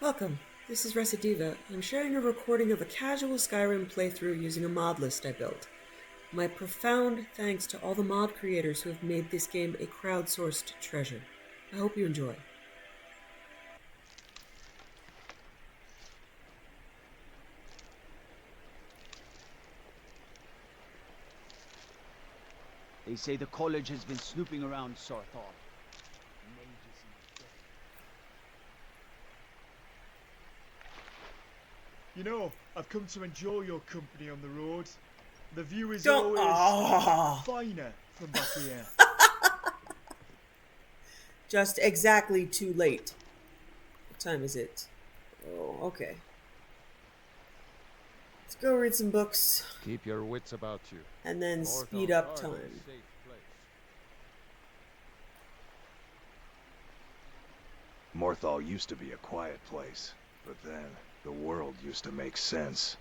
Welcome. This is Recidiva. I'm sharing a recording of a casual Skyrim playthrough using a mod list I built. My profound thanks to all the mod creators who have made this game a crowdsourced treasure. I hope you enjoy. They say the college has been snooping around Sarthal. You know, I've come to enjoy your company on the road. The view is Don't. always finer from back here. Just exactly too late. What time is it? Oh, okay. Let's go read some books Keep your wits about you. and then North speed of up Arden, time. safe place. Morthal used to be a quiet place, but then the world used to make sense.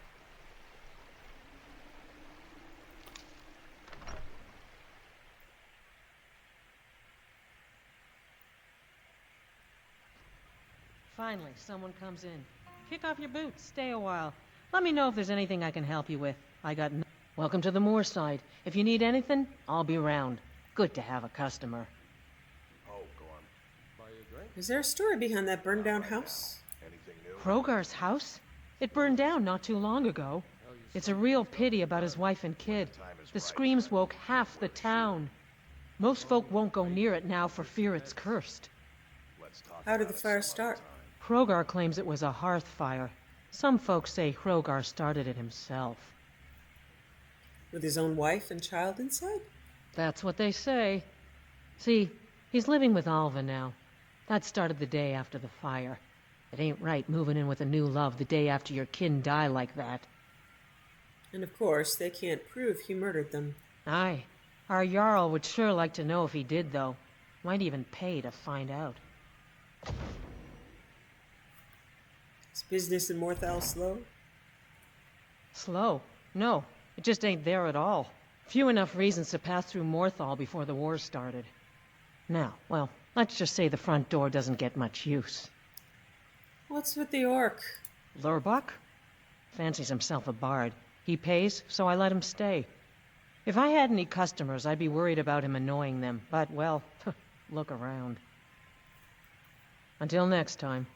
Finally, someone comes in. Kick off your boots, stay a while. Let me know if there's anything I can help you with. Welcome to the Moorside. If you need anything, I'll be around. Good to have a customer. Oh, go on. Buy a drink? Is there a story behind that burned down house? Anything new? Hrogar's house? It burned down not too long ago. It's a real pity about his wife and kid. The screams woke half the town. Most folk won't go near it now for fear it's cursed. Let's talk How did about the it fire some other start? time. Hrogar claims it was a hearth fire. Some folks say Hrogar started it himself. With his own wife and child inside? That's what they say. See, he's living with Alva now. That started the day after the fire. It ain't right moving in with a new love the day after your kin die like that. And of course, they can't prove he murdered them. Aye. Our Jarl would sure like to know if he did, though. Might even pay to find out. Is business in Morthal slow? Slow? No, it just ain't there at all. Few enough reasons to pass through Morthal before the war started. Now, well, let's just say the front door doesn't get much use. What's with the orc? Lurbach? Fancies himself a bard. He pays, so I let him stay. If I had any customers, I'd be worried about him annoying them. But, well, look around. Until next time.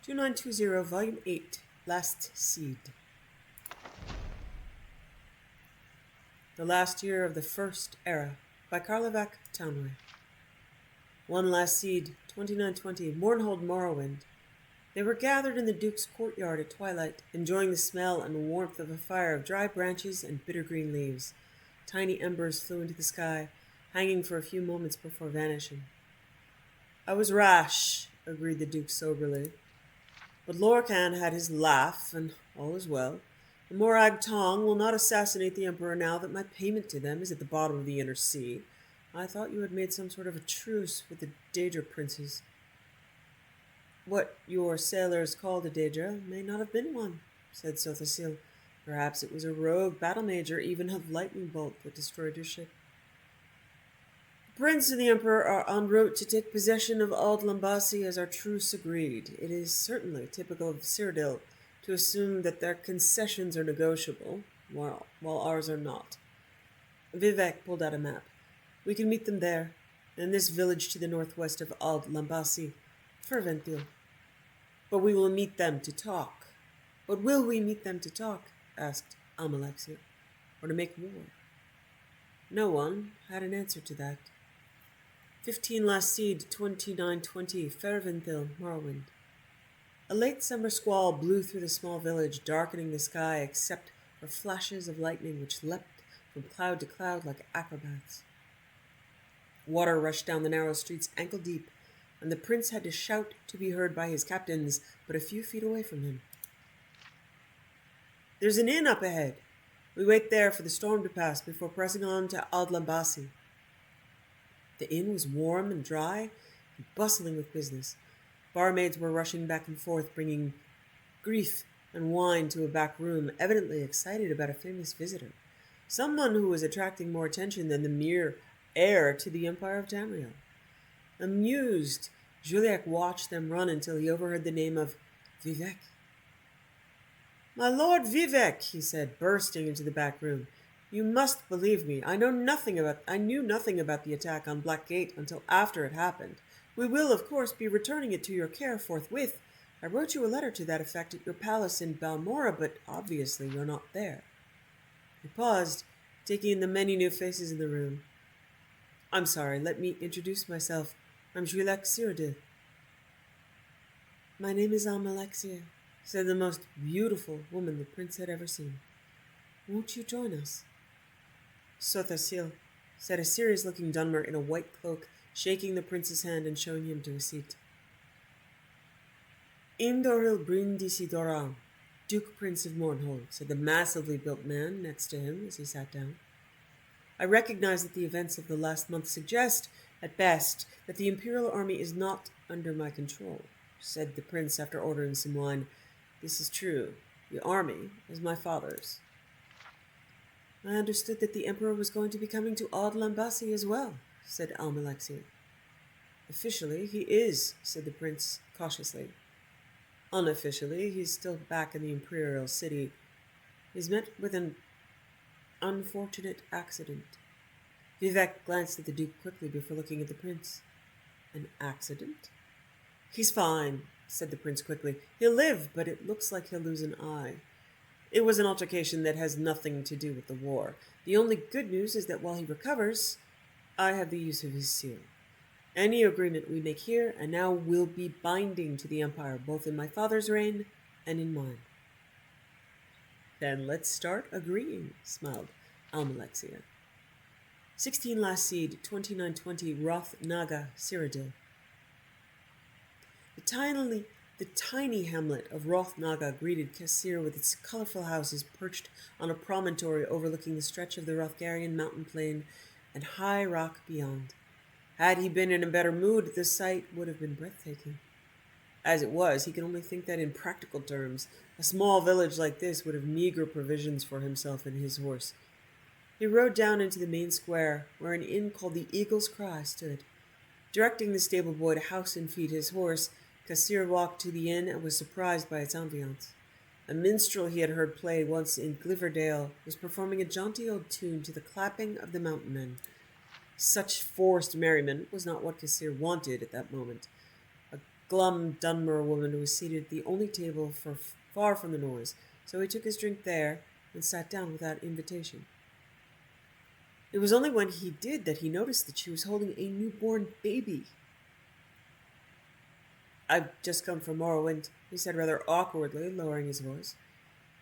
"2920, Volume 8, Last Seed." The Last Year of the First Era, by Karlovac Townway. One last seed, 2920, Mournhold Morrowind. They were gathered in the Duke's courtyard at twilight, enjoying the smell and warmth of a fire of dry branches and bitter green leaves. Tiny embers flew into the sky, hanging for a few moments before vanishing. "I was rash," agreed the Duke soberly. "But Lorcan had his laugh, and all is well. The Morag Tong will not assassinate the Emperor now that my payment to them is at the bottom of the Inner Sea. I thought you had made some sort of a truce with the Daedra princes." "What your sailors called a Daedra may not have been one," said Sothasil. "Perhaps it was a rogue battle mage or even a lightning bolt that destroyed your ship." "The Prince and the Emperor are en route to take possession of Ald Lambasi as our truce agreed. It is certainly typical of Cyrodiil to assume that their concessions are negotiable, while ours are not." Vivek pulled out a map. "We can meet them there, in this village to the northwest of Ald Lambasi, Ferventil. But we will meet them to talk." "But will we meet them to talk?" asked Almalexia. "Or to make war?" No one had an answer to that. 15 last seed, 2920, Ferventil, Morrowind. A late summer squall blew through the small village, darkening the sky except for flashes of lightning which leapt from cloud to cloud like acrobats. Water rushed down the narrow streets ankle deep, and the prince had to shout to be heard by his captains but a few feet away from him. "There's an inn up ahead. We wait there for the storm to pass before pressing on to Ald Lambasi." The inn was warm and dry and bustling with business. Barmaids were rushing back and forth, bringing grief and whined to a back room, evidently excited about a famous visitor, someone who was attracting more attention than the mere heir to the Empire of Tamriel. Amused, Juliac watched them run until he overheard the name of Vivek. "My Lord Vivek," he said, bursting into the back room. "You must believe me. I knew nothing about the attack on Black Gate until after it happened. We will, of course, be returning it to your care forthwith. I wrote you a letter to that effect at your palace in Balmora, but obviously you're not there." He paused, taking in the many new faces in the room. "I'm sorry, let me introduce myself. I'm Juliac Cyrodiil." "My name is Almalexia," said the most beautiful woman the prince had ever seen. "Won't you join us?" "Sothasil," said a serious-looking Dunmer in a white cloak, shaking the prince's hand and showing him to a seat. "Imdoril Brindisi Doran, Duke Prince of Mournhold," said the massively built man next to him as he sat down. "I recognize that the events of the last month suggest, at best, that the Imperial army is not under my control," said the prince after ordering some wine. "This is true. The army is my father's." "I understood that the Emperor was going to be coming to Aud Lambasi as well," said Almalexia. "Officially, he is," said the prince cautiously. "Unofficially, he's still back in the Imperial city. He's met with an unfortunate accident." Vivek glanced at the Duke quickly before looking at the prince. "An accident?" "He's fine," said the prince quickly. "He'll live, but it looks like he'll lose an eye. It was an altercation that has nothing to do with the war. The only good news is that while he recovers, I have the use of his seal. Any agreement we make here and now will be binding to the Empire, both in my father's reign and in mine." "Then let's start agreeing," smiled Almalexia. 16 Last Seed, 2920 Roth Naga, Cyrodiil. The tiny hamlet of Roth Naga greeted Cassir with its colorful houses perched on a promontory overlooking the stretch of the Rothgarian mountain plain and high rock beyond. Had he been in a better mood, the sight would have been breathtaking. As it was, he could only think that in practical terms, a small village like this would have meager provisions for himself and his horse. He rode down into the main square, where an inn called the Eagle's Cry stood. Directing the stable boy to house and feed his horse, Cassir walked to the inn and was surprised by its ambiance. A minstrel he had heard play once in Gliverdale was performing a jaunty old tune to the clapping of the mountain men. Such forced merriment was not what Cassir wanted at that moment. A glum Dunmer woman was seated at the only table far from the noise, so he took his drink there and sat down without invitation. It was only when he did that he noticed that she was holding a newborn baby. "I've just come from Morrowind," he said rather awkwardly, lowering his voice.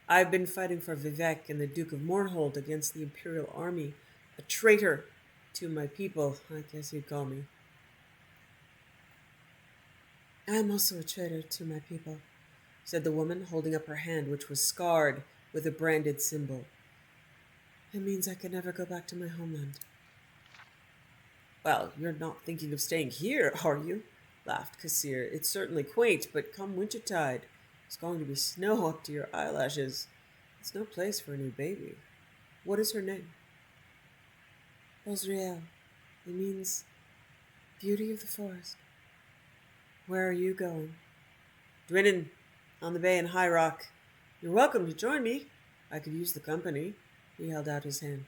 "I've been fighting for Vivek and the Duke of Mournhold against the Imperial army. A traitor to my people, I guess you'd call me." "I am also a traitor to my people," said the woman, holding up her hand, which was scarred with a branded symbol. "It means I can never go back to my homeland." "Well, you're not thinking of staying here, are you?" laughed Cassir. "It's certainly quaint, but come wintertide, it's going to be snow up to your eyelashes. It's no place for a new baby. What is her name?" "Osriel. It means beauty of the forest." "Where are you going?" "Dwinnen, on the bay in High Rock. You're welcome to join me. I could use the company." He held out his hand.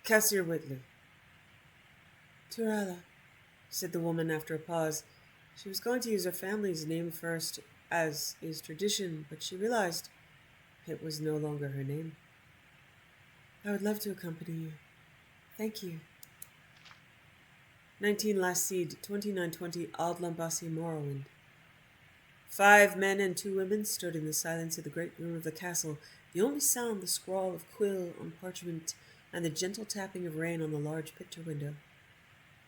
"Cassir Whitley." "Turala," said the woman after a pause. She was going to use her family's name first, as is tradition, but she realized it was no longer her name. "I would love to accompany you. Thank you." 19 Last Seed, 2920 Aud Lambasi, Morrowind. 5 men and 2 women stood in the silence of the great room of the castle, the only sound the scrawl of quill on parchment and the gentle tapping of rain on the large picture window.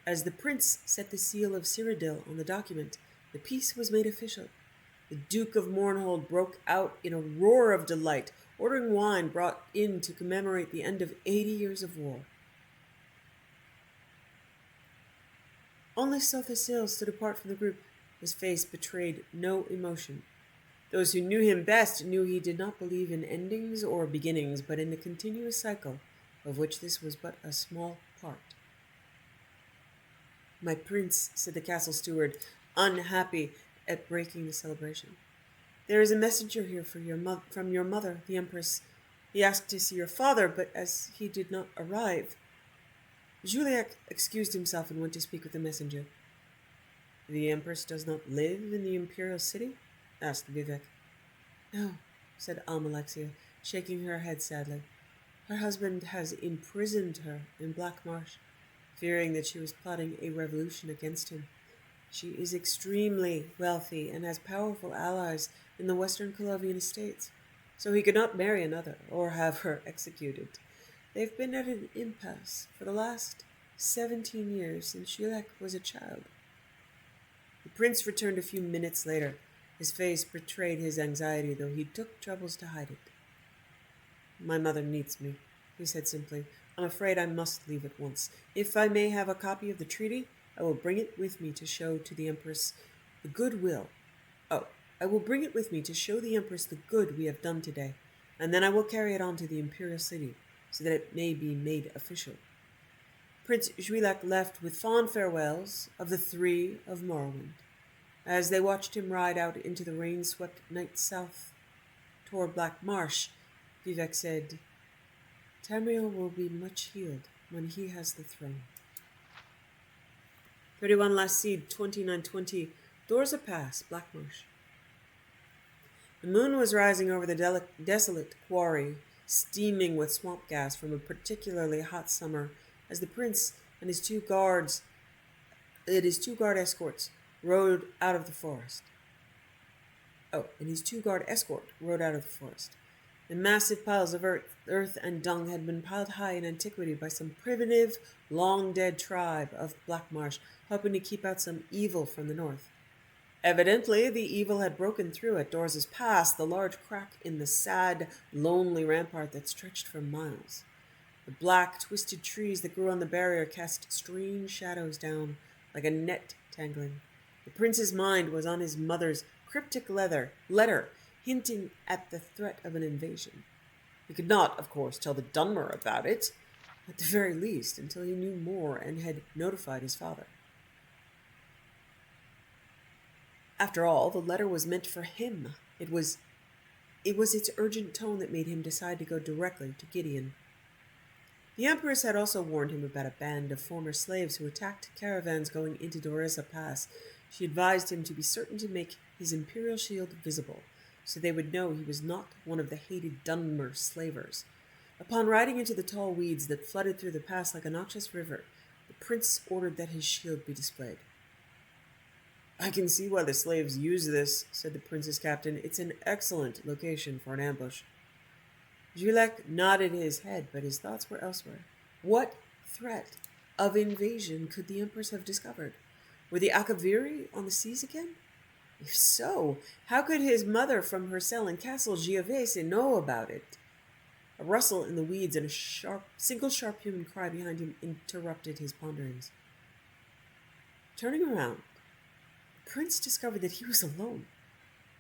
As the prince set the seal of Cyrodiil on the document, the peace was made official. The Duke of Mournhold broke out in a roar of delight, ordering wine brought in to commemorate the end of 80 years of war. Only Sothasil stood apart from the group. His face betrayed no emotion. Those who knew him best knew he did not believe in endings or beginnings, but in the continuous cycle, of which this was but a small part. "My prince," said the castle steward, unhappy at breaking the celebration. "There is a messenger here for from your mother, the Empress. He asked to see your father, but as he did not arrive..." Juliac excused himself and went to speak with the messenger. "The Empress does not live in the Imperial City?" asked Vivek. "No," said Almalexia, shaking her head sadly. "Her husband has imprisoned her in Black Marsh, fearing that she was plotting a revolution against him. She is extremely wealthy and has powerful allies in the Western Colovian estates, so he could not marry another or have her executed. They've been at an impasse for the last 17 years since Shilek was a child." The prince returned a few minutes later. His face betrayed his anxiety, though he took troubles to hide it. "My mother needs me," he said simply. "I'm afraid I must leave at once. If I may have a copy of the treaty, I will bring it with me to show to the Empress the goodwill. I will bring it with me to show the Empress the good we have done today, and then I will carry it on to the Imperial City, so that it may be made official." Prince Juilak left with fond farewells of the three of Morrowind. As they watched him ride out into the rain-swept night south toward Black Marsh, Vivek said, "Tamriel will be much healed when he has the throne." 31 Last Seed, 2920, Dorza Pass, Black Marsh. The moon was rising over the desolate quarry, steaming with swamp gas from a particularly hot summer, as the prince and his two guard escorts rode out of the forest. The massive piles of earth and dung had been piled high in antiquity by some primitive, long-dead tribe of Black Marsh, hoping to keep out some evil from the north. Evidently, the evil had broken through at Dorza's Pass, the large crack in the sad, lonely rampart that stretched for miles. The black, twisted trees that grew on the barrier cast strange shadows down, like a net tangling. The prince's mind was on his mother's cryptic letter, hinting at the threat of an invasion. He could not, of course, tell the Dunmer about it, at the very least, until he knew more and had notified his father. After all, the letter was meant for him. It was its urgent tone that made him decide to go directly to Gideon. The Empress had also warned him about a band of former slaves who attacked caravans going into Dorza Pass. She advised him to be certain to make his imperial shield visible, so they would know he was not one of the hated Dunmer slavers. Upon riding into the tall weeds that flooded through the pass like a noxious river, the prince ordered that his shield be displayed. "I can see why the slaves use this," said the prince's captain. "It's an excellent location for an ambush." Juilak nodded his head, but his thoughts were elsewhere. What threat of invasion could the Empress have discovered? Were the Akaviri on the seas again? If so, how could his mother from her cell in Castle Giovese know about it? A rustle in the weeds and a single sharp human cry behind him interrupted his ponderings. Turning around, the prince discovered that he was alone.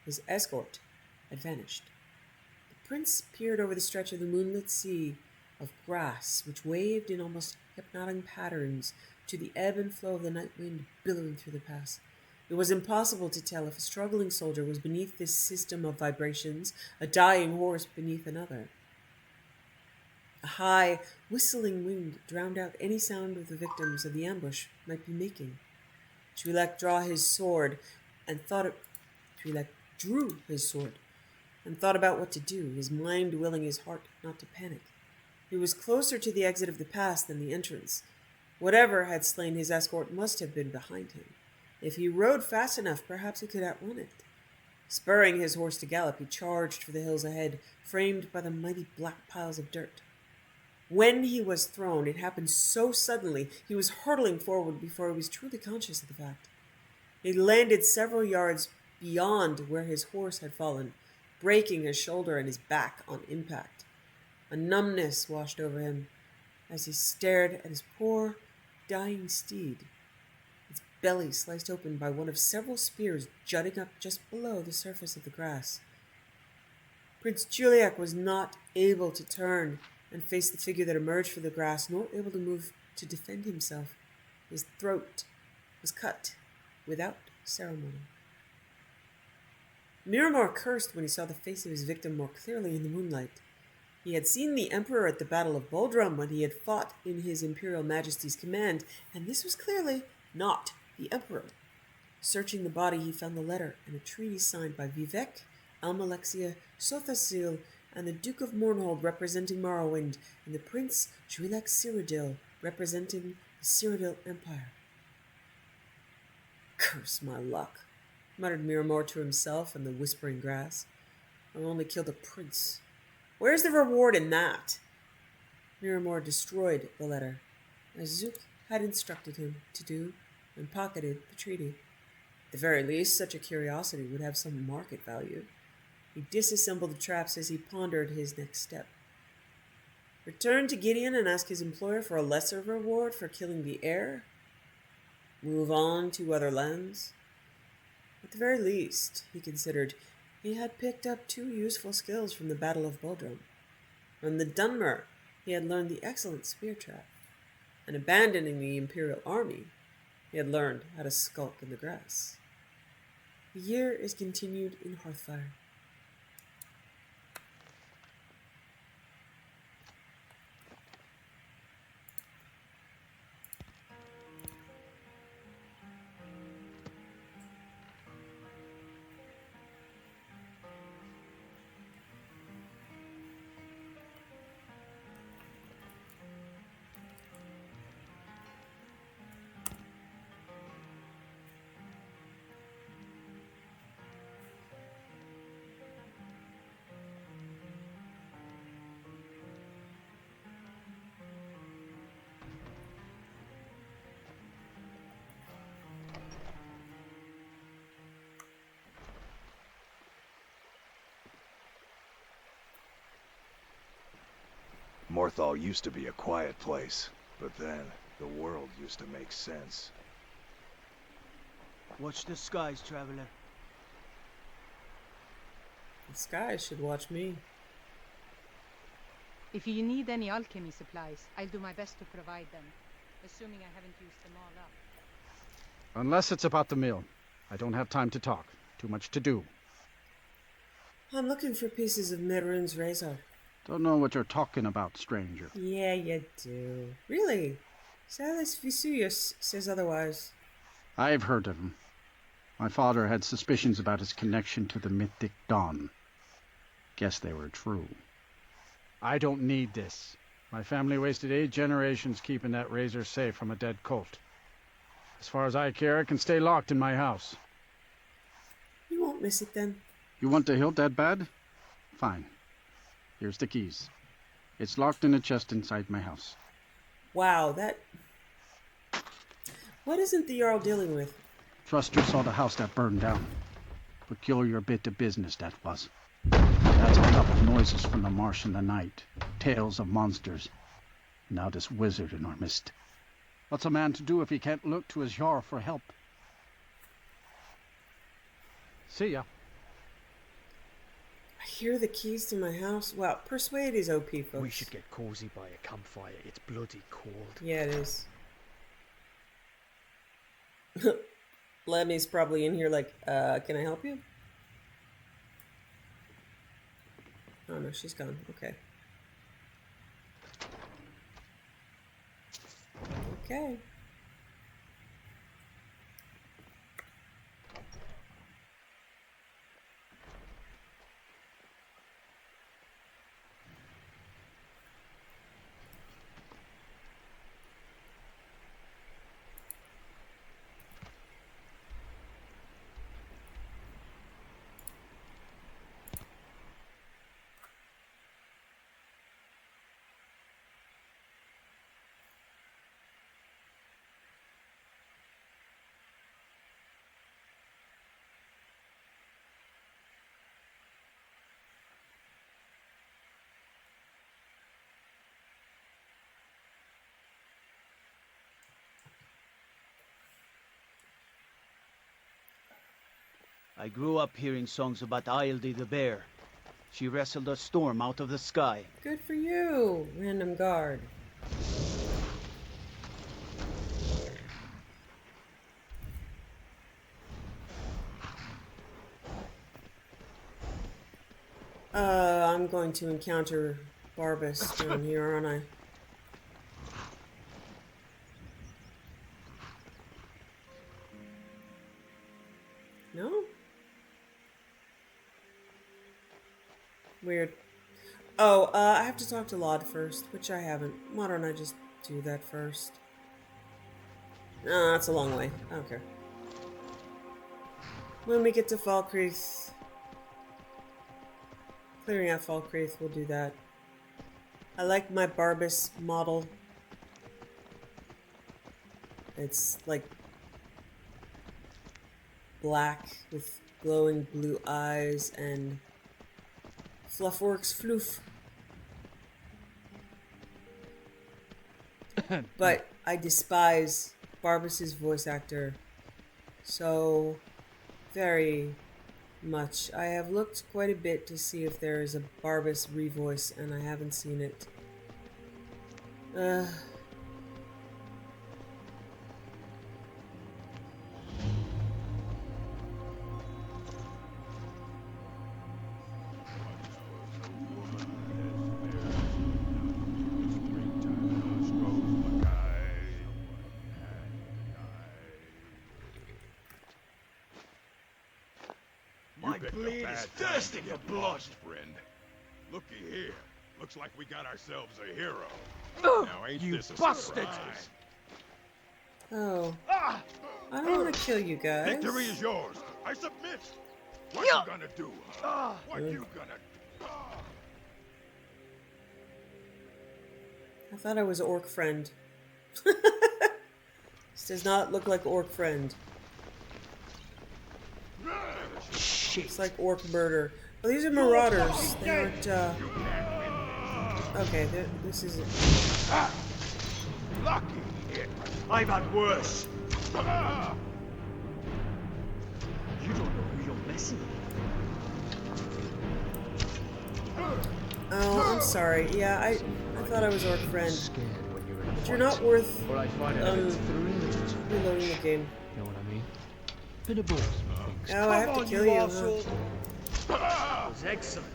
His escort had vanished. The prince peered over the stretch of the moonlit sea of grass, which waved in almost hypnotic patterns to the ebb and flow of the night wind billowing through the pass. It was impossible to tell if a struggling soldier was beneath this system of vibrations, a dying horse beneath another. A high, whistling wind drowned out any sound of the victims of the ambush might be making. Juilak drew his sword and thought about what to do, his mind willing his heart not to panic. He was closer to the exit of the pass than the entrance. Whatever had slain his escort must have been behind him. If he rode fast enough, perhaps he could outrun it. Spurring his horse to gallop, he charged for the hills ahead, framed by the mighty black piles of dirt. When he was thrown, it happened so suddenly, he was hurtling forward before he was truly conscious of the fact. He landed several yards beyond where his horse had fallen, breaking his shoulder and his back on impact. A numbness washed over him as he stared at his poor, dying steed, its belly sliced open by one of several spears jutting up just below the surface of the grass. Prince Juliac was not able to turn and face the figure that emerged from the grass, nor able to move to defend himself. His throat was cut without ceremony. Miramor cursed when he saw the face of his victim more clearly in the moonlight. He had seen the Emperor at the Battle of Bodrum when he had fought in his Imperial Majesty's command, and this was clearly not the Emperor. Searching the body, he found the letter and a treaty signed by Vivek, Almalexia, Sothasil, and the Duke of Mournhold representing Morrowind, and the Prince Juilek Cyrodiil representing the Cyrodiil Empire. Curse my luck, muttered Miramor to himself in the whispering grass. I only killed a prince. Where's the reward in that? Miramor destroyed the letter, as Zook had instructed him to do, and pocketed the treaty. At the very least, such a curiosity would have some market value. He disassembled the traps as he pondered his next step. Return to Gideon and ask his employer for a lesser reward for killing the heir? Move on to other lands? At the very least, he considered, he had picked up 2 useful skills from the Battle of Bodrum. From the Dunmer, he had learned the excellent spear trap, and abandoning the Imperial army, he had learned how to skulk in the grass. The year is continued in Hearthfire. Morthal used to be a quiet place, but then the world used to make sense. Watch the skies, traveler. The sky should watch me. If you need any alchemy supplies, I'll do my best to provide them, assuming I haven't used them all up. Unless it's about the mill. I don't have time to talk. Too much to do. I'm looking for pieces of Medrun's razor. Don't know what you're talking about, stranger. Yeah, you do. Really? Silas Vesuvius says otherwise. I've heard of him. My father had suspicions about his connection to the mythic Dawn. Guess they were true. I don't need this. My family wasted 8 generations keeping that razor safe from a dead cult. As far as I care, it can stay locked in my house. You won't miss it then. You want the hilt that bad? Fine. Here's the keys. It's locked in a chest inside my house. Wow, that... What isn't the Jarl dealing with? Thruster saw the house that burned down. Peculiar bit of business that was. That's on top of noises from the marsh in the night. Tales of monsters. Now this wizard in our midst. What's a man to do if he can't look to his Jarl for help? See ya. I hear the keys to my house. Wow, persuade is OP, folks. We should get cozy by a campfire. It's bloody cold. Yeah, it is. Lemmy's probably in here like, can I help you? Oh no, she's gone. Okay. Okay. I grew up hearing songs about Ailde the bear. She wrestled a storm out of the sky. Good for you, random guard. I'm going to encounter Barbas down here, aren't I? No? Weird. Oh, I have to talk to Laud first, which I haven't. Why don't I just do that first? No, that's a long way. I don't care. When we get to Falkreath, clearing out Falkreath, we'll do that. I like my Barbas model. It's like black with glowing blue eyes and Fluffworks floof. But I despise Barbas's voice actor so very much. I have looked quite a bit to see if there is a Barbas revoice, and I haven't seen it. My blade is thirsty for blood. Friend. Looky here. Looks like we got ourselves a hero. Now ain't You this a bastards! surprise? Oh. I don't want to kill you guys. Victory is yours. I submit. What you gonna do? Huh? What you gonna? I thought I was Orc Friend. This does not look like Orc Friend. It's like Orc Murder. Oh, these are Marauders. They aren't, okay, this is... Lucky hit. I've had worse. You don't know who you're messing with. Oh, I'm sorry. Yeah, I thought I was Orc Friend. Scared when you're in a But you're fight. not worth, Or I find it a bit thrilling. reloading the game. You know what I mean? Bit of balls, things. Oh, I have to kill you, huh? That was excellent.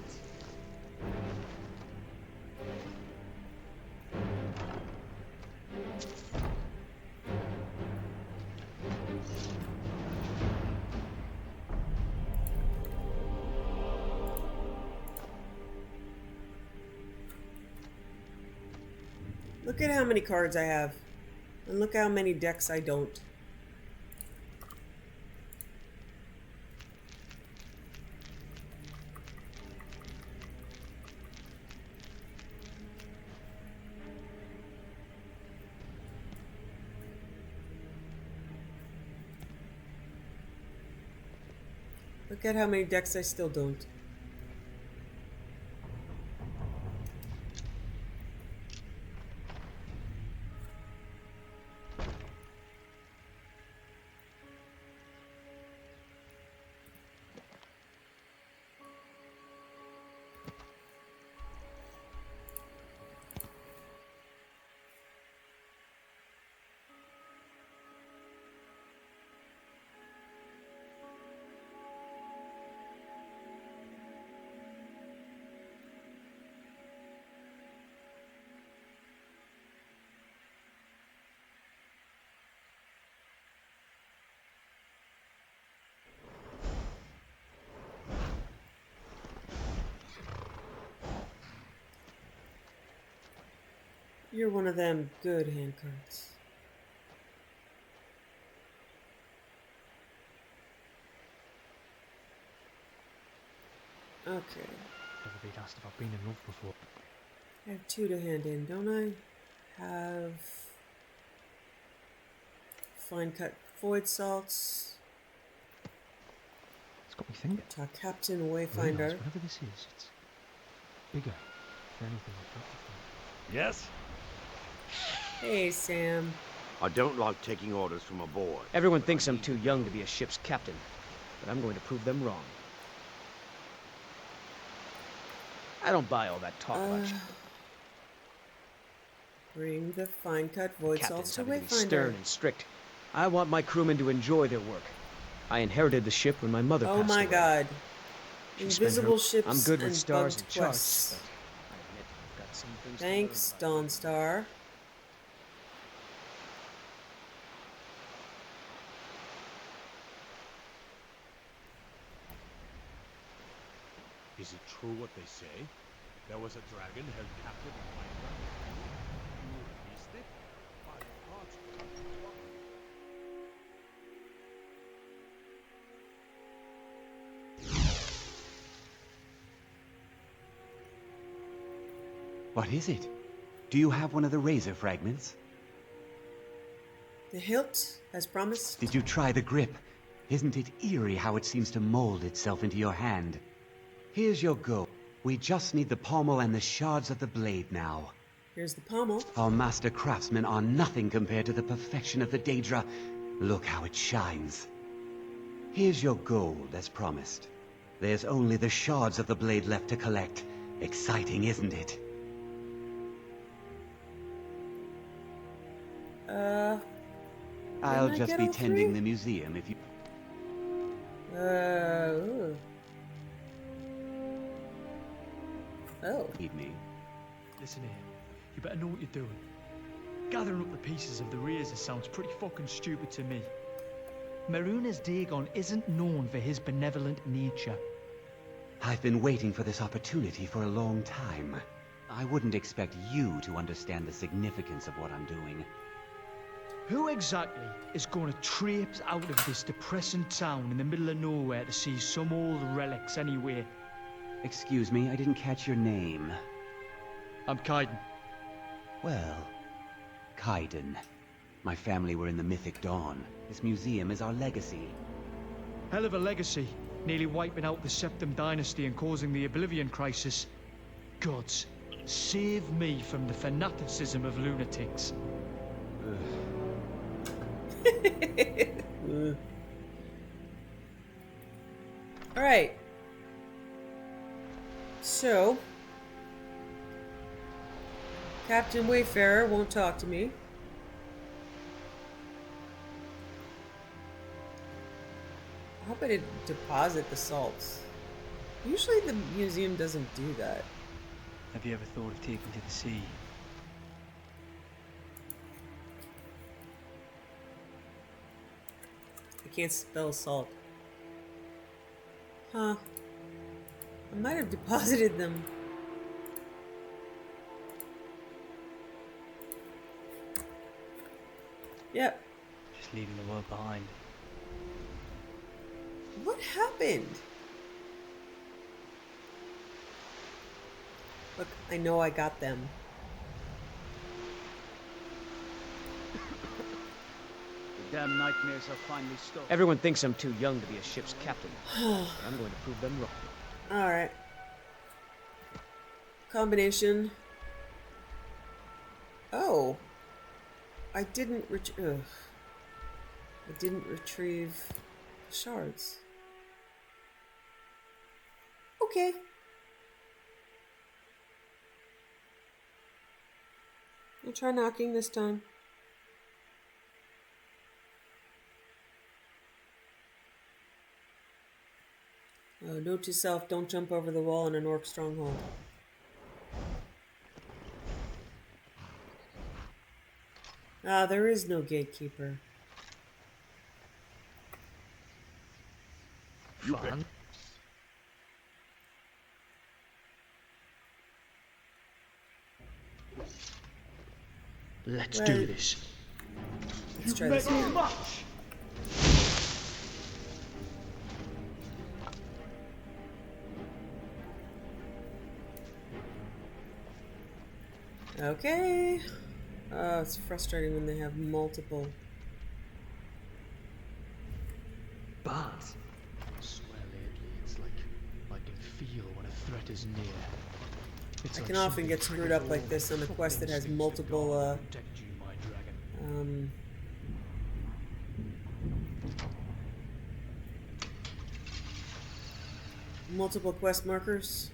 Look at how many cards I have. And look how many decks I don't. Look at how many decks I still don't. You're one of them good hand cards. Okay. Never been asked if I've been in love before. I have two to hand in, don't I? Have fine cut void salts. It's got me thinking. Talk Captain Realize Wayfinder. whatever this is, it's bigger than anything I've got before. Yes? Hey, Sam. I don't like taking orders from a boy. Everyone thinks I'm too young to be a ship's captain. but I'm going to prove them wrong. I don't buy all that talk much. Bring the fine-cut void salts Captain's to having to be stern Wayfinder. and strict. I want my crewmen to enjoy their work. I inherited the ship when my mother Oh passed my away. god. She spent her- Invisible ships I'm good with and stars bugged and charts, quests. but I admit I've got some things Thanks, to learn about. Dawnstar. Is it true what they say? There was a dragon held captive in Minecraft? You released it? By the gods, what are you talking What is it? Do you have one of the razor fragments? The hilt, as promised. Did you try the grip? Isn't it eerie how it seems to mold itself into your hand? Here's your go. We just need the pommel and the shards of the blade now. Here's the pommel. Our master craftsmen are nothing compared to the perfection of the Daedra. Look how it shines. Here's your gold, as promised. There's only the shards of the blade left to collect. Exciting, isn't it? I'll I just get be all tending three? the museum if you... Ooh. Oh. need me. Listen here, you better know what you're doing. Gathering up the pieces of the razor sounds pretty fucking stupid to me. Maruna's Dagon isn't known for his benevolent nature. I've been waiting for this opportunity for a long time. I wouldn't expect you to understand the significance of what I'm doing. Who exactly is going to traipse out of this depressing town in the middle of nowhere to see some old relics anyway? Excuse me, I didn't catch your name. I'm Kaidan. Well, Kaidan. My family were in the Mythic Dawn. This museum is our legacy. Hell of a legacy, nearly wiping out the Septim Dynasty and causing the Oblivion Crisis. Gods, save me from the fanaticism of lunatics. Alright. So, Captain Wayfarer won't talk to me. I hope I didn't deposit the salts. Usually the museum doesn't do that. Have you ever thought of taking to the sea? I can't spell salt. Huh. I might have deposited them. Yep. Just leaving the world behind. What happened? Look, I know I got them. The damn nightmares are finally stoked. Everyone thinks I'm too young to be a ship's captain. But I'm going to prove them wrong. Alright. Combination. Oh. I didn't retrieve the shards. Okay. I'll try knocking this time. Note to self, don't jump over the wall in an orc stronghold. Ah, there is no gatekeeper. Fun. Let's do this. Let's try this again. Okay. Oh, it's frustrating when they have multiple. But I swear lately, it's like I can feel when a threat is near. It's I like can often something get screwed up like this on a quest that has multiple, protect you, my dragon. multiple quest markers.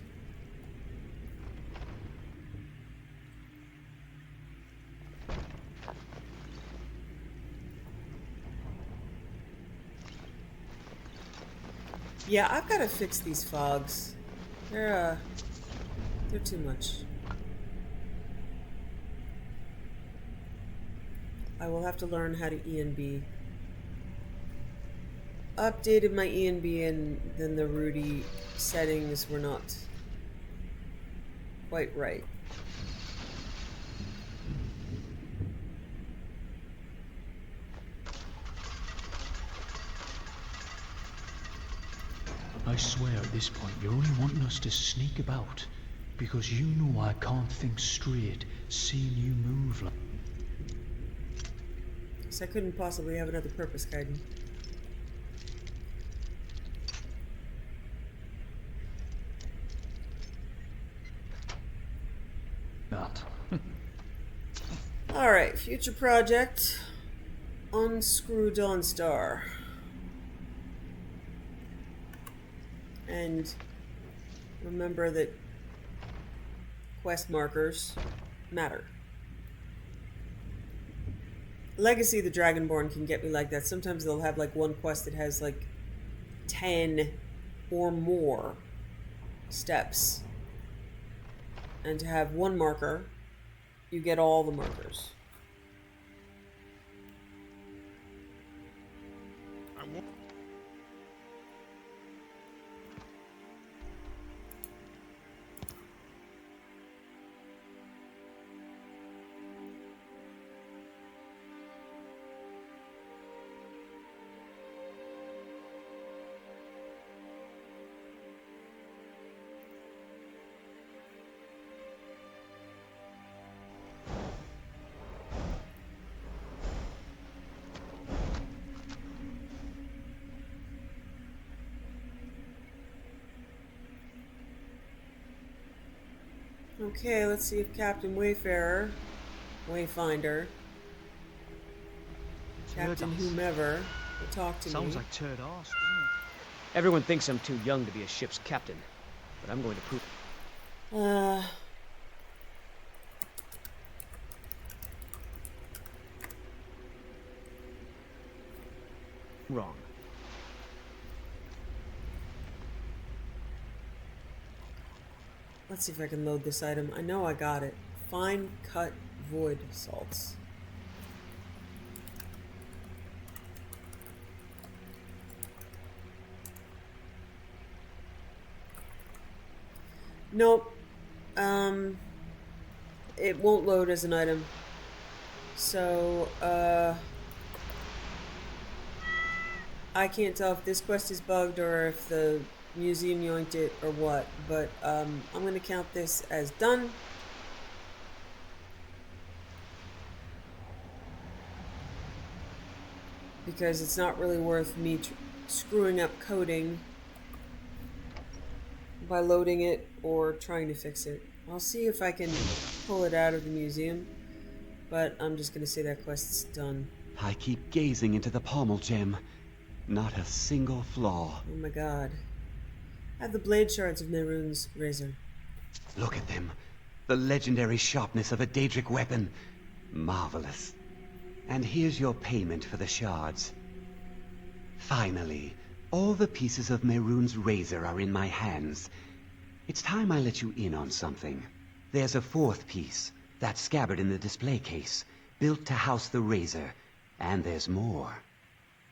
Yeah, I've got to fix these fogs. They're too much. I will have to learn how to ENB. Updated my ENB and then the Rudy settings were not quite right. I swear at this point you're only wanting us to sneak about because you know I can't think straight seeing you move like... So I couldn't possibly have another purpose, Kaidan. That. Alright, future project. Unscrew Dawnstar. And remember that quest markers matter. Legacy of the Dragonborn can get me like that. Sometimes they'll have like one quest that has like 10 or more steps. And to have one marker, you get all the markers. Okay, let's see if Captain Wayfarer, Wayfinder, Captain whomever will talk to me. Sounds like turd arse, doesn't it? Everyone thinks I'm too young to be a ship's captain, but I'm going to prove... Wrong. Let's see if I can load this item. I know I got it. Fine cut void salts. Nope. It won't load as an item. So, I can't tell if this quest is bugged or if the museum yoinked it or what, but I'm going to count this as done. Because it's not really worth me screwing up coding by loading it or trying to fix it. I'll see if I can pull it out of the museum, but I'm just going to say that quest's done. I keep gazing into the pommel gem. Not a single flaw. Oh my god. I have the blade shards of Mehrunes' razor. Look at them. The legendary sharpness of a Daedric weapon. Marvelous. And here's your payment for the shards. Finally, all the pieces of Mehrunes' razor are in my hands. It's time I let you in on something. There's a fourth piece, that scabbard in the display case, built to house the razor. And there's more.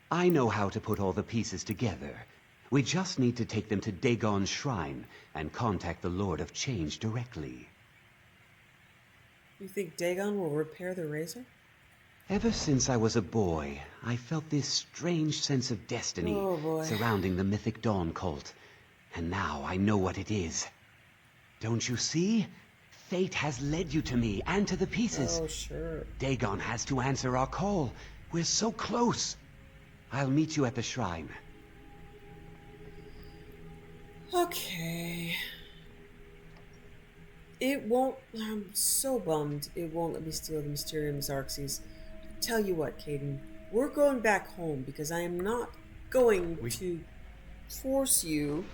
I know how to put all the pieces together. We just need to take them to Dagon's shrine and contact the Lord of Change directly. You think Dagon will repair the razor? Ever since I was a boy, I felt this strange sense of destiny surrounding the mythic Dawn cult. And now I know what it is. Don't you see? Fate has led you to me and to the pieces. Oh, sure. Dagon has to answer our call. We're so close. I'll meet you at the shrine. Okay. It won't... I'm so bummed it won't let me steal the Mysterium Xarxes. Tell you what, Kaidan. We're going back home because I am not going to force you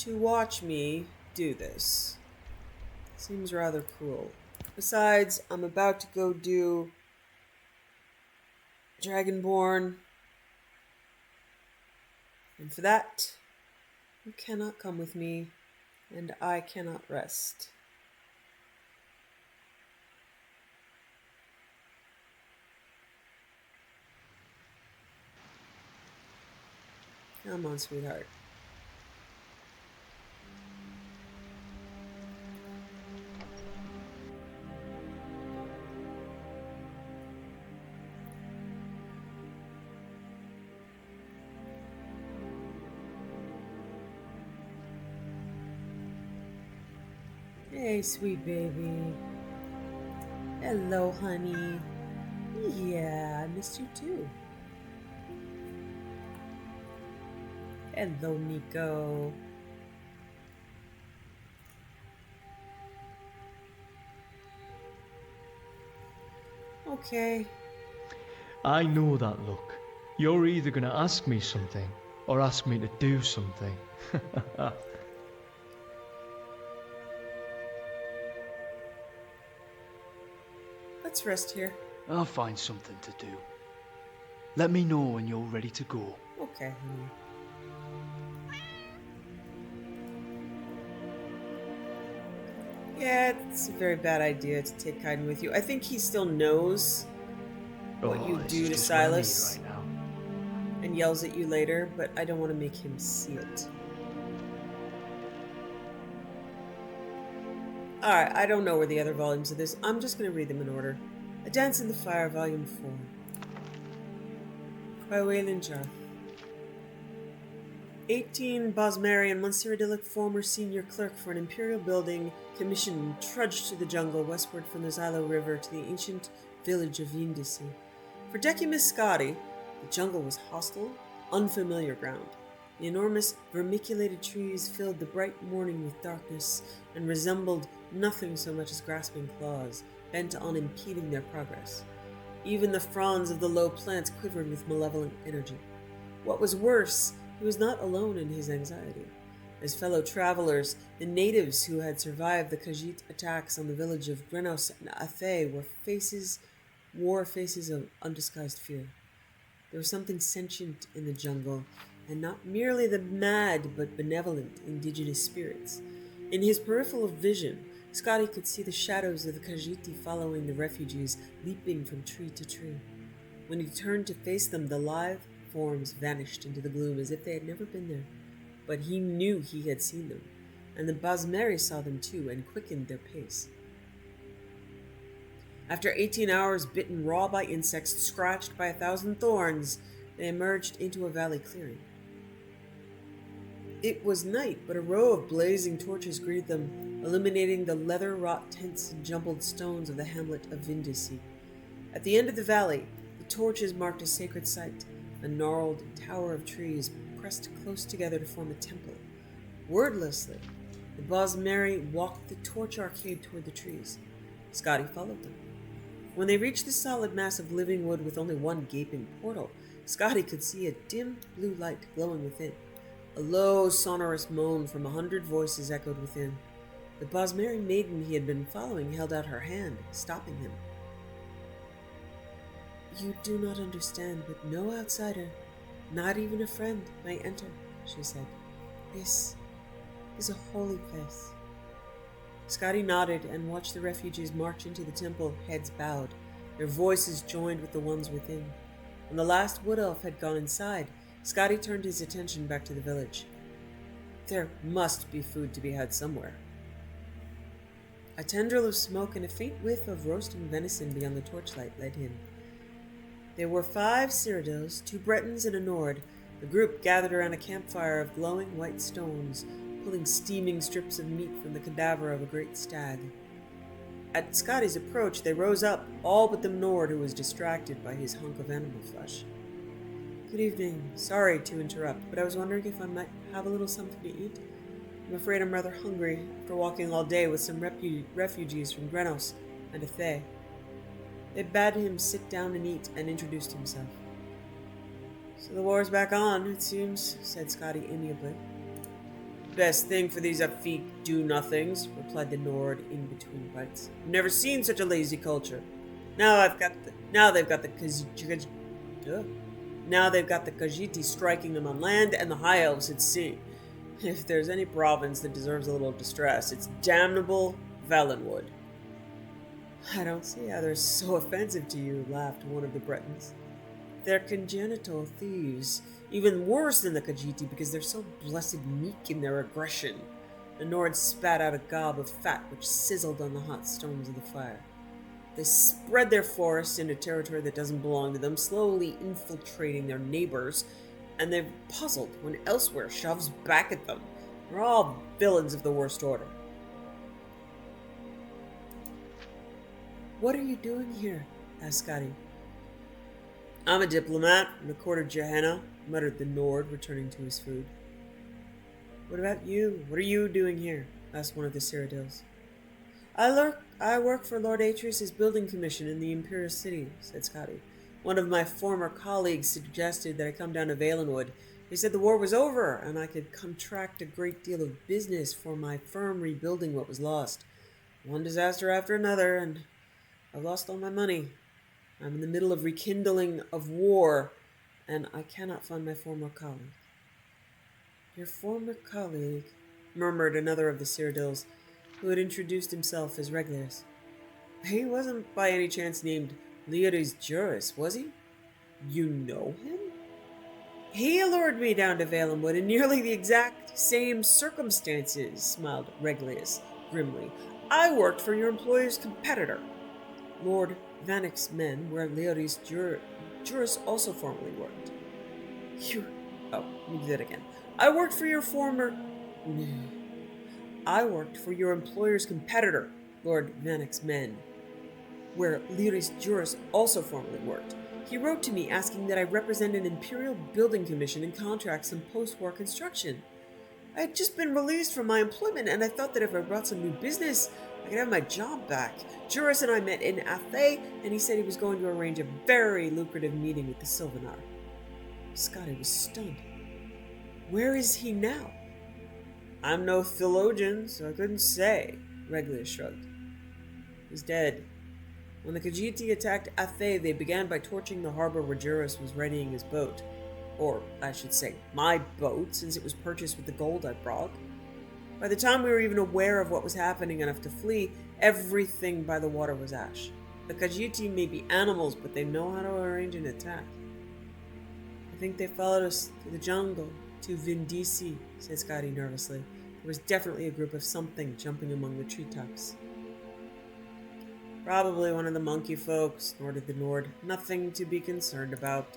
to watch me do this. Seems rather cruel. Besides, I'm about to go do Dragonborn. And for that, you cannot come with me, and I cannot rest. Come on, sweetheart. Hey, sweet baby. Hello, honey. Yeah, I missed you too. Hello, Nico. Okay. I know that look. You're either gonna ask me something, or ask me to do something. Let's rest here. I'll find something to do. Let me know when you're ready to go. Okay, honey. Yeah, it's a very bad idea to take Kaidan with you. I think he still knows what you do to Silas right now. and yells at you later, but I don't want to make him see it. Alright, I don't know where the other volumes of this. I'm just going to read them in order. A Dance in the Fire, Volume 4. By Waylon Jarth. 18 Bosmarian Monsieur Idyllic, former senior clerk for an imperial building commission, trudged through the jungle westward from the Xylo River to the ancient village of Yindisi. For Decimus Scotti, the jungle was hostile, unfamiliar ground. The enormous vermiculated trees filled the bright morning with darkness and resembled nothing so much as grasping claws, bent on impeding their progress. Even the fronds of the low plants quivered with malevolent energy. What was worse, he was not alone in his anxiety. His fellow travelers, the natives who had survived the Khajiit attacks on the village of Grenos and Athe, wore faces of undisguised fear. There was something sentient in the jungle, and not merely the mad but benevolent indigenous spirits. In his peripheral vision, Scotti could see the shadows of the Khajiiti following the refugees, leaping from tree to tree. When he turned to face them, the lithe forms vanished into the gloom as if they had never been there. But he knew he had seen them, and the Basmeri saw them too and quickened their pace. After 18 hours bitten raw by insects, scratched by 1,000 thorns, they emerged into a valley clearing. It was night, but a row of blazing torches greeted them, illuminating the leather-wrought tents and jumbled stones of the hamlet of Vindisi. At the end of the valley, the torches marked a sacred site, a gnarled tower of trees pressed close together to form a temple. Wordlessly, the Bosmeri walked the torch arcade toward the trees. Scotti followed them. When they reached the solid mass of living wood with only one gaping portal, Scotti could see a dim blue light glowing within. A low, sonorous moan from 100 voices echoed within. The Bosmeri maiden he had been following held out her hand, stopping him. "You do not understand, but no outsider, not even a friend, may enter," she said. "This is a holy place." Scotti nodded and watched the refugees march into the temple, heads bowed. Their voices joined with the ones within. When the last wood elf had gone inside, Scotti turned his attention back to the village. There must be food to be had somewhere. A tendril of smoke and a faint whiff of roasting venison beyond the torchlight led him. There were 5 Cyrodiils, 2 Bretons, and a Nord. The group gathered around a campfire of glowing white stones, pulling steaming strips of meat from the cadaver of a great stag. At Scotty's approach, they rose up, all but the Nord, who was distracted by his hunk of animal flesh. "Good evening. Sorry to interrupt, but I was wondering if I might have a little something to eat. I'm afraid I'm rather hungry after walking all day with some refugees from Grenos and Athe." They bade him sit down and eat, and introduced himself. "So the war's back on, it seems," said Scotti amiably. Best thing for these upfeet do-nothings, replied the Nord in between bites. I've never seen such a lazy culture. Now they've got the Khajiiti striking them on land and the High Elves at sea. If there's any province that deserves a little distress, it's damnable Valenwood. I don't see how they're so offensive to you, laughed one of the Bretons. They're congenital thieves, even worse than the Khajiiti because they're so blessed meek in their aggression. The Nords spat out a gob of fat which sizzled on the hot stones of the fire. They spread their forests into territory that doesn't belong to them, slowly infiltrating their neighbors, and they're puzzled when elsewhere shoves back at them. They're all villains of the worst order. What are you doing here? Asked Scotty. I'm a diplomat from the court of Gehenna, muttered the Nord, returning to his food. What about you? What are you doing here? Asked one of the Cyrodiils. I work for Lord Atreus' building commission in the Imperial City, said Scotty. One of my former colleagues suggested that I come down to Valenwood. He said the war was over, and I could contract a great deal of business for my firm rebuilding what was lost. One disaster after another, and I've lost all my money. I'm in the middle of rekindling of war, and I cannot find my former colleague. Your former colleague, murmured another of the Cyrodiils, who had introduced himself as Regulus. He wasn't by any chance named Leodes Juris, was he? You know him? He allured me down to Valenwood in nearly the exact same circumstances, smiled Regulus grimly. I worked for your employer's competitor, Lord Vanek's men, where Leodes Juris also formerly worked. Let me do that again. I worked for your employer's competitor, Lord Vanek's men, where Leodes Juris also formerly worked. He wrote to me asking that I represent an imperial building commission and contract some post-war construction. I had just been released from my employment, and I thought that if I brought some new business, I could have my job back. Juris and I met in Athe, and he said he was going to arrange a very lucrative meeting with the Sylvanar. Scotty was stunned. Where is he now? I'm no theologian, so I couldn't say, Regulus shrugged. He's dead. When the Khajiiti attacked Athe, they began by torching the harbor where Juris was readying his boat. Or, I should say, my boat, since it was purchased with the gold I brought. By the time we were even aware of what was happening enough to flee, everything by the water was ash. The Khajiiti may be animals, but they know how to arrange an attack. I think they followed us to the jungle, to Vindisi, said Scotty nervously. There was definitely a group of something jumping among the treetops. Probably one of the monkey folk, snorted the Nord. Nothing to be concerned about.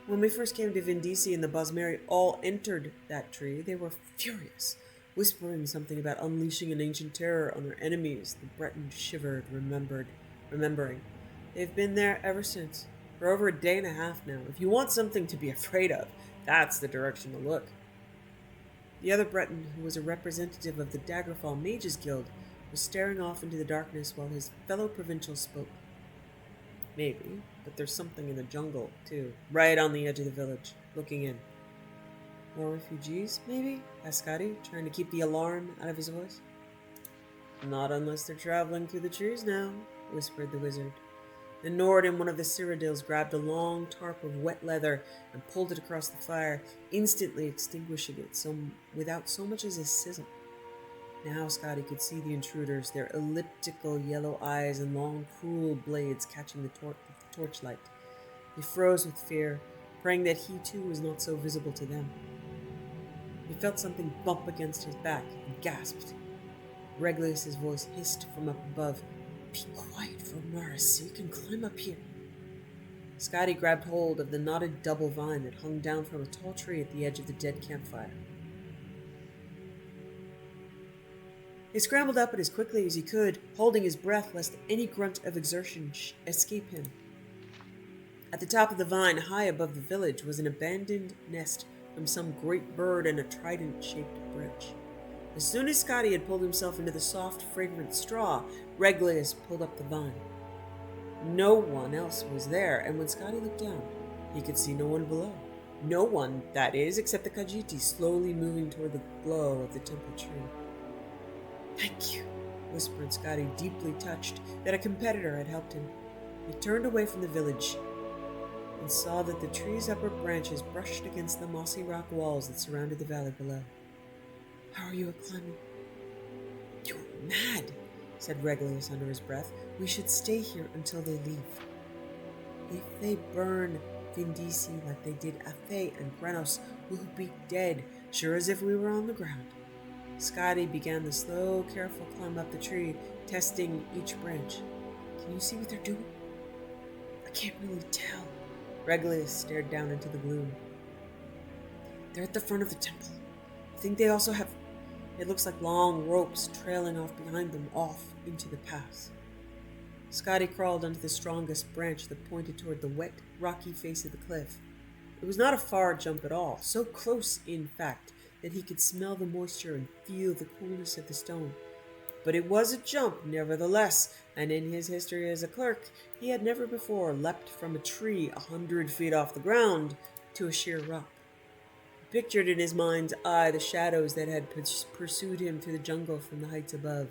When we first came to Vindisi and the Bosmeri all entered that tree, they were furious, whispering something about unleashing an ancient terror on their enemies. The Breton shivered, remembering. They've been there ever since, for over a day and a half now. If you want something to be afraid of, that's the direction to look. The other Breton, who was a representative of the Daggerfall Mages Guild, was staring off into the darkness while his fellow provincial spoke. Maybe, but there's something in the jungle, too, right on the edge of the village, looking in. More refugees, maybe? Asked Scotty, trying to keep the alarm out of his voice. Not unless they're traveling through the trees now, whispered the wizard. The Nord and one of the Cyrodiils grabbed a long tarp of wet leather and pulled it across the fire, instantly extinguishing it without so much as a sizzle. Now Scotty could see the intruders, their elliptical yellow eyes and long, cruel blades catching the torchlight. He froze with fear, praying that he too was not so visible to them. He felt something bump against his back and gasped. Regulus's voice hissed from up above. Be quiet, Romara, so you can climb up here. Scotty grabbed hold of the knotted double vine that hung down from a tall tree at the edge of the dead campfire. He scrambled up it as quickly as he could, holding his breath lest any grunt of exertion escape him. At the top of the vine, high above the village, was an abandoned nest from some great bird in a trident-shaped branch. As soon as Scotty had pulled himself into the soft, fragrant straw, Regulus pulled up the vine. No one else was there, and when Scotty looked down, he could see no one below. No one, that is, except the Khajiit slowly moving toward the glow of the temple tree. "Thank you," whispered Scotty, deeply touched that a competitor had helped him. He turned away from the village and saw that the tree's upper branches brushed against the mossy rock walls that surrounded the valley below. "How are you at climbing?" "You're mad," said Regulus under his breath. "We should stay here until they leave. If they burn Vindisi like they did Afe and Granos, we'll be dead, sure as if we were on the ground." Scotty began the slow, careful climb up the tree, testing each branch. "Can you see what they're doing?" "I can't really tell." Regulus stared down into the gloom. "They're at the front of the temple. I think they also have... It looks like long ropes trailing off behind them, off into the pass." Scotty crawled onto the strongest branch that pointed toward the wet, rocky face of the cliff. It was not a far jump at all, so close, in fact, that he could smell the moisture and feel the coolness of the stone. But it was a jump, nevertheless, and in his history as a clerk, he had never before leapt from a tree 100 feet off the ground to a sheer rock. He pictured in his mind's eye the shadows that had pursued him through the jungle from the heights above.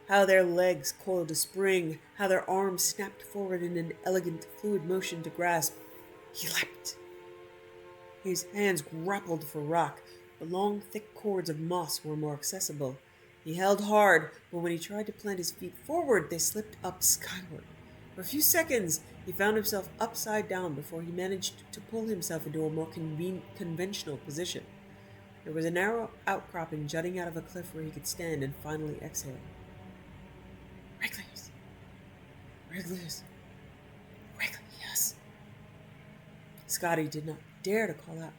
How their legs coiled to spring, how their arms snapped forward in an elegant, fluid motion to grasp. He leapt. His hands grappled for rock. The long, thick cords of moss were more accessible. He held hard, but when he tried to plant his feet forward, they slipped up skyward. For a few seconds, he found himself upside down before he managed to pull himself into a more conventional position. There was a narrow outcropping jutting out of a cliff where he could stand and finally exhale. "Regulus! Regulus! Regulus!" Scotty did not dare to call out.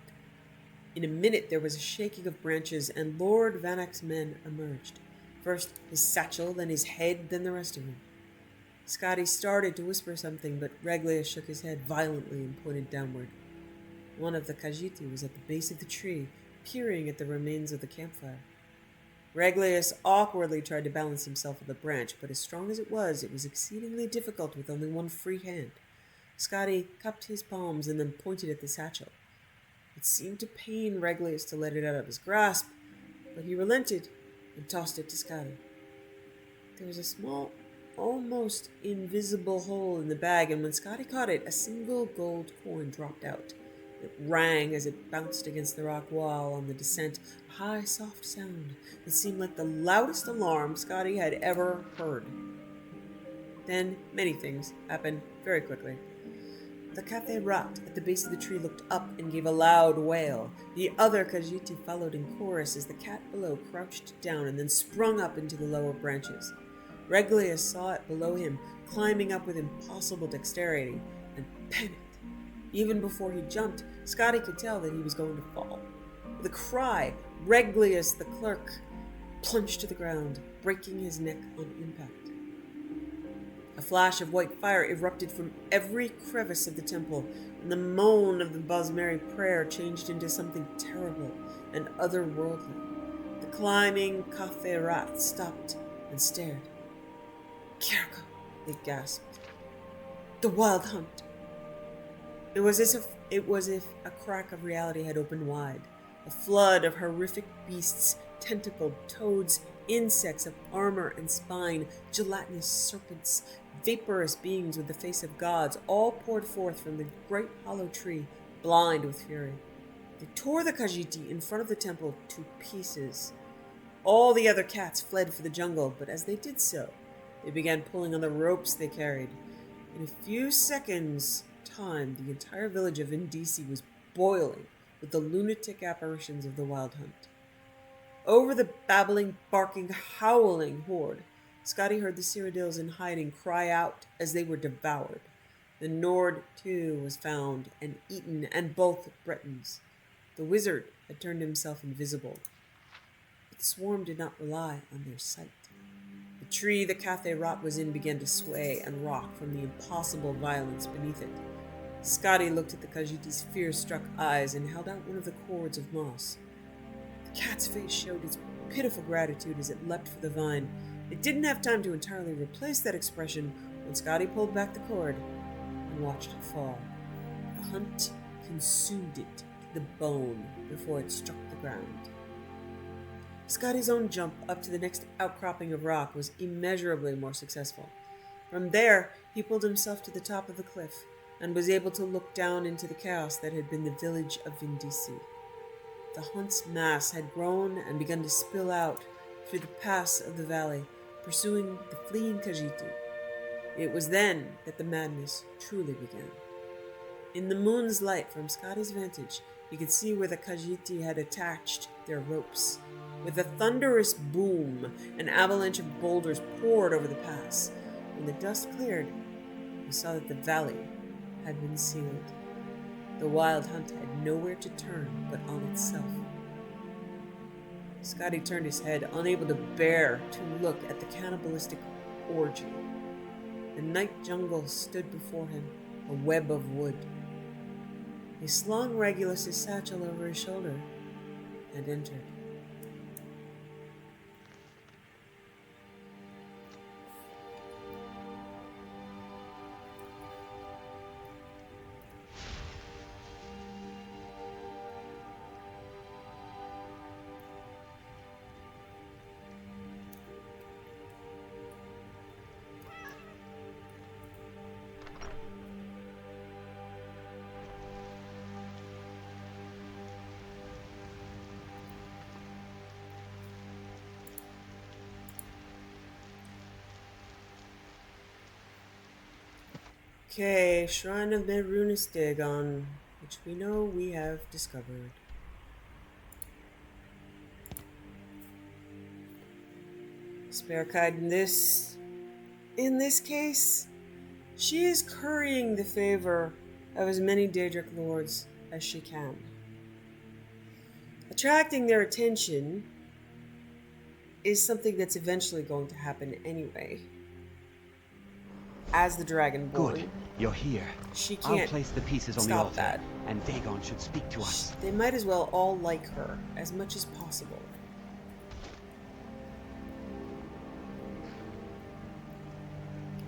In a minute there was a shaking of branches, and Lord Vanak's men emerged. First his satchel, then his head, then the rest of him. Scotty started to whisper something, but Regulus shook his head violently and pointed downward. One of the Khajiit was at the base of the tree, peering at the remains of the campfire. Regulus awkwardly tried to balance himself on the branch, but as strong as it was exceedingly difficult with only one free hand. Scotty cupped his palms and then pointed at the satchel. It seemed to pain Regulus to let it out of his grasp, but he relented and tossed it to Scotty. There was a small, almost invisible hole in the bag, and when Scotty caught it, a single gold coin dropped out. It rang as it bounced against the rock wall on the descent, a high, soft sound that seemed like the loudest alarm Scotty had ever heard. Then many things happened very quickly. The Cathay rat at the base of the tree looked up and gave a loud wail. The other Khajiit followed in chorus as the cat below crouched down and then sprung up into the lower branches. Regulus saw it below him, climbing up with impossible dexterity, and panicked. Even before he jumped, Scotty could tell that he was going to fall. With a cry, Regulus, the clerk, plunged to the ground, breaking his neck on impact. A flash of white fire erupted from every crevice of the temple, and the moan of the Bosmeri prayer changed into something terrible and otherworldly. The climbing Cathay rat stopped and stared. "Kiriko," they gasped. "The wild hunt." It was as if a crack of reality had opened wide. A flood of horrific beasts, tentacled toads, insects of armor and spine, gelatinous serpents, vaporous beings with the face of gods, all poured forth from the great hollow tree, blind with fury. They tore the Khajiit in front of the temple to pieces. All the other cats fled for the jungle, but as they did so, they began pulling on the ropes they carried. In a few seconds' time, the entire village of Vindisi was boiling with the lunatic apparitions of the wild hunt. Over the babbling, barking, howling horde, Scotty heard the Cyrodiils in hiding cry out as they were devoured. The Nord, too, was found and eaten, and both Bretons. The wizard had turned himself invisible, but the swarm did not rely on their sight. The tree the Cathay rat was in began to sway and rock from the impossible violence beneath it. Scotty looked at the Khajiit's fear-struck eyes and held out one of the cords of moss. The cat's face showed its pitiful gratitude as it leapt for the vine. It didn't have time to entirely replace that expression when Scotty pulled back the cord. and watched it fall. The hunt consumed it to the bone before it struck the ground. Scotty's own jump up to the next outcropping of rock was immeasurably more successful. From there, he pulled himself to the top of the cliff and was able to look down into the chaos that had been the village of Vindisi. The hunt's mass had grown and begun to spill out through the pass of the valley, pursuing the fleeing Khajiit. It was then that the madness truly began. In the moon's light from Scotty's vantage, he could see where the Khajiit had attached their ropes. With a thunderous boom, an avalanche of boulders poured over the pass. When the dust cleared, he saw that the valley had been sealed. The wild hunt had nowhere to turn but on itself. Scotty turned his head, unable to bear to look at the cannibalistic orgy. The night jungle stood before him, a web of wood. He slung Regulus' satchel over his shoulder and entered. Okay, Shrine of Merunus Dagon, which we know we have discovered. Spare Kaidan in this case, she is currying the favor of as many Daedric lords as she can. Attracting their attention is something that's eventually going to happen anyway. As the Dragonborn. Good. You're here. She can't I'll place the pieces on the stop altar, that. and Dagon should speak to us. They might as well all like her as much as possible.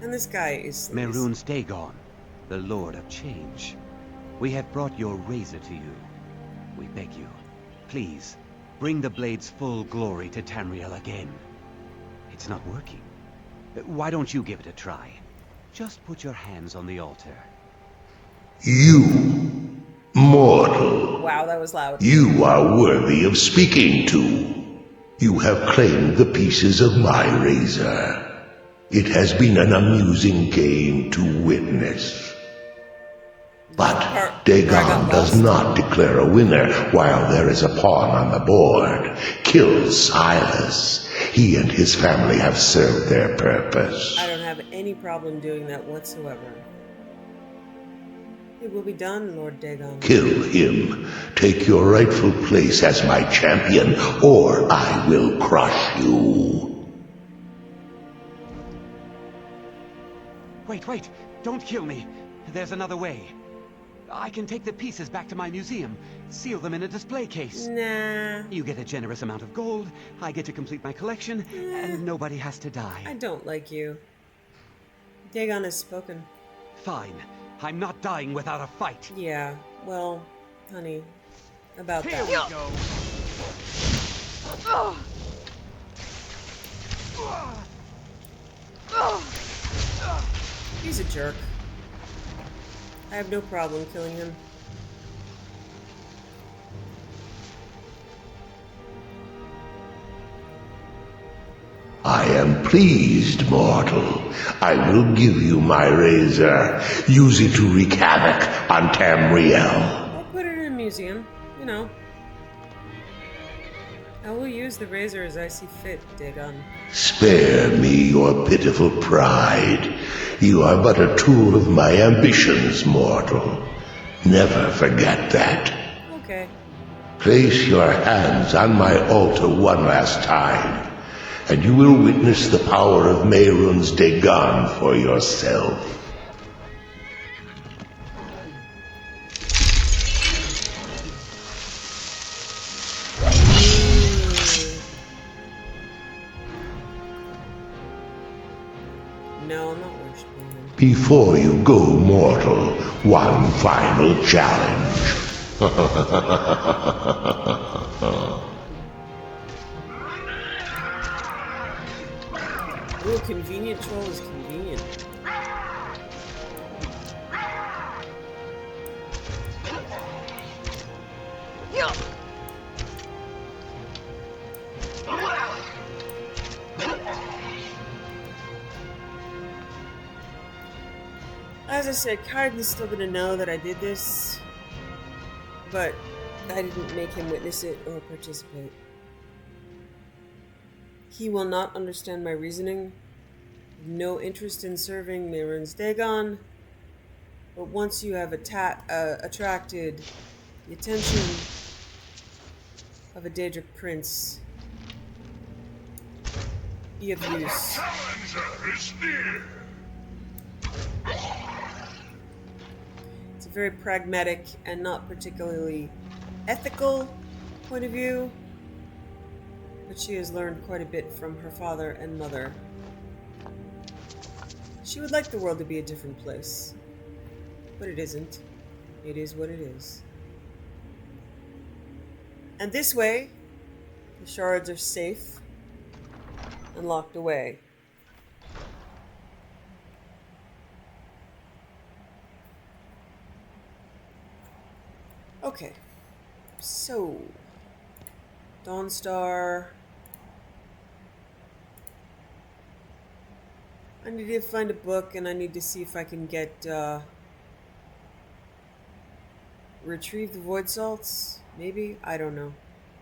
And this guy is Merun's Dagon, the Lord of Change. We have brought your razor to you. We beg you, please, bring the blade's full glory to Tamriel again. It's not working. Why don't you give it a try? Just put your hands on the altar. You, mortal. Wow, that was loud. You are worthy of speaking to. You have claimed the pieces of my razor. It has been an amusing game to witness. But Dagon does not declare a winner while there is a pawn on the board. Kill Silas. He and his family have served their purpose. I don't have any problem doing that whatsoever. It will be done, Lord Dagon. Kill him. Take your rightful place as my champion, or I will crush you. Wait, don't kill me. There's another way. I can take the pieces back to my museum, seal them in a display case. Nah. You get a generous amount of gold, I get to complete my collection, and nobody has to die. I don't like you. Dagon has spoken. Fine. I'm not dying without a fight. Yeah, well, honey, about Here that. we go. He's a jerk. I have no problem killing him. I am pleased, mortal. I will give you my razor. Use it to wreak havoc on Tamriel. I'll put it in a museum, you know. I will use the razor as I see fit, Dagon. Spare me your pitiful pride. You are but a tool of my ambitions, mortal. Never forget that. Okay. Place your hands on my altar one last time, and you will witness the power of Merun's Dagon for yourself. No, I'm not worshiping. Before you go mortal, one final challenge. Ooh, convenient troll is convenient. As I said, Kaidan's still gonna know that I did this, but I didn't make him witness it or participate. He will not understand my reasoning. No interest in serving Mehrunes Dagon, but once you have attracted the attention of a Daedric prince, be of use. It's a very pragmatic and not particularly ethical point of view, but she has learned quite a bit from her father and mother. She would like the world to be a different place, but it isn't. It is what it is. And this way, the shards are safe and locked away. Okay, so Dawnstar. I need to find a book, and I need to see if I can get retrieve the void salts. Maybe, I don't know.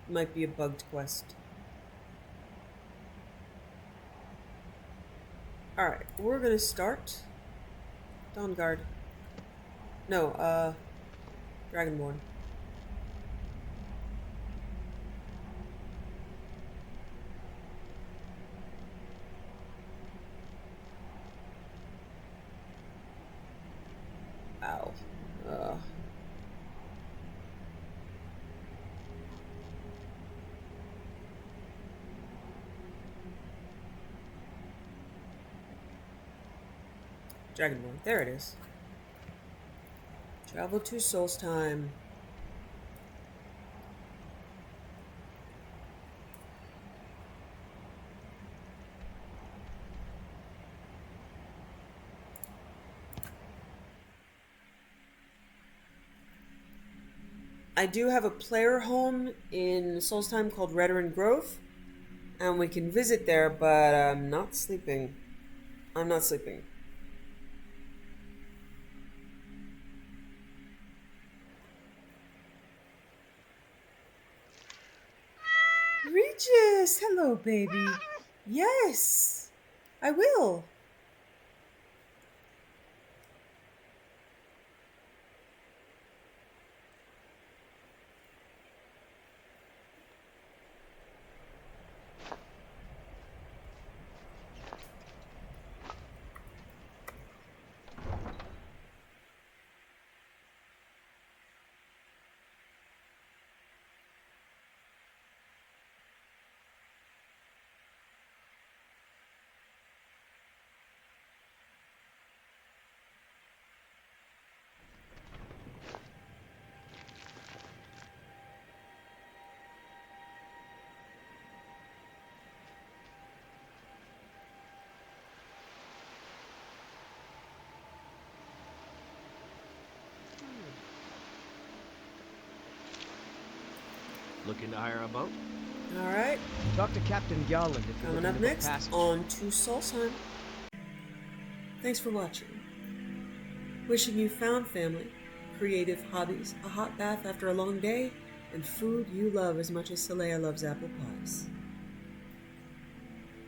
It might be a bugged quest. All right, we're gonna start Dawnguard. No, Dragonborn. Ow. Dragonborn. There it is. Travel to Solstheim. I do have a player home in Solstheim called Redoran Grove, and we can visit there, but I'm not sleeping. I'm not sleeping. Regis! Hello, baby. Yes, I will. Looking to hire a boat? Alright. Talk to Captain Gowland if you're Coming looking up to book next passage. on to Solstheim. Thanks for watching. Wishing you found family, creative hobbies, a hot bath after a long day, and food you love as much as Saleya loves apple pies.